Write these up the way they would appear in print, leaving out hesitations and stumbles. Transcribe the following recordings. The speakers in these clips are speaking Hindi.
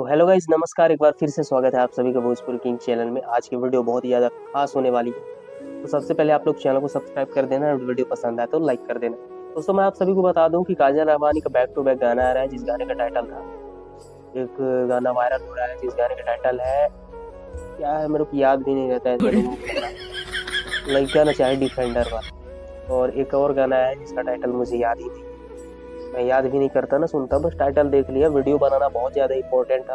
तो हेलो गाइस, नमस्कार। एक बार फिर से स्वागत है आप सभी का भोजपुरी किंग चैनल में। आज की वीडियो बहुत ही ज़्यादा खास होने वाली है। तो सबसे पहले आप लोग चैनल को सब्सक्राइब कर देना और वीडियो पसंद आए तो लाइक कर देना। दोस्तों, मैं आप सभी को बता दूं कि काजल राघवानी का बैक टू बैक गाना आ रहा है, जिस गाने का टाइटल था, एक गाना वायरल हो रहा है जिस गाने का टाइटल है, क्या है मेरे को याद भी नहीं रहता है तेलुगु में गाना, लइका ना चाहे डिफेंडर वाला। और एक और गाना है जिसका टाइटल मुझे याद ही नहीं, मैं याद भी नहीं करता ना, सुनता बस टाइटल देख लिया। वीडियो बनाना बहुत ज़्यादा इम्पोर्टेंट था।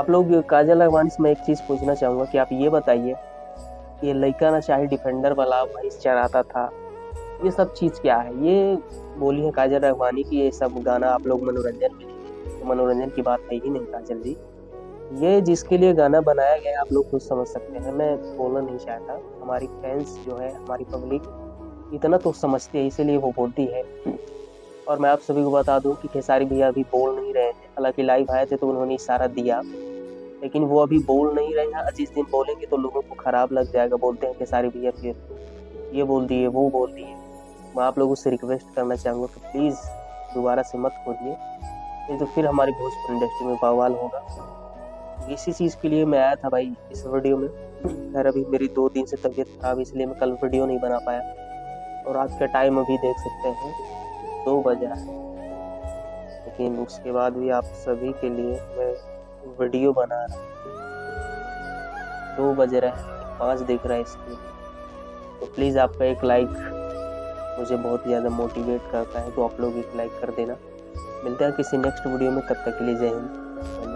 आप लोग काजल राघवानी से मैं एक चीज़ पूछना चाहूँगा कि आप ये बताइए, ये लइका ना चाहे डिफेंडर वाला भाई चढ़ाता था, ये सब चीज़ क्या है? ये बोली है काजल राघवानी की ये सब गाना आप लोग मनोरंजन में लीजिए, तो मनोरंजन की बात है ही नहीं काजल जी। ये जिसके लिए गाना बनाया गया है आप लोग खुद समझ सकते हैं, मैं बोलना नहीं चाहता। हमारी फैंस जो है, हमारी पब्लिक इतना तो समझती है, इसीलिए वो बोलती है। और मैं आप सभी को बता दूं कि खेसारी भैया अभी बोल नहीं रहे हैं, हालांकि लाइव आए थे तो उन्होंने इशारा दिया, लेकिन वो अभी बोल नहीं रहे हैं। जिस दिन बोलेंगे तो लोगों को खराब लग जाएगा, बोलते हैं खेसारी भैया फिर ये बोल दिए वो बोल दिए। मैं आप लोगों से रिक्वेस्ट करना चाहूँगा कि प्लीज़ दोबारा से मत खोलिए, नहीं तो फिर हमारी भोजपुरी इंडस्ट्री में बवाल होगा। इसी चीज़ के लिए मैं आया था भाई इस वीडियो में। खैर अभी मेरी 2 दिन से तबीयत खराब, इसलिए मैं कल वीडियो नहीं बना पाया। और आज का टाइम अभी देख सकते हैं 2 बजा है, लेकिन उसके बाद भी आप सभी के लिए मैं वीडियो बना रहा हूँ। 2 बज रहे हैं, 5 दिख रहा है इसलिए। तो प्लीज़ आपका एक लाइक मुझे बहुत ज़्यादा मोटिवेट करता है, तो आप लोग एक लाइक कर देना। मिलते हैं किसी नेक्स्ट वीडियो में, तब तक के लिए जय हिंद।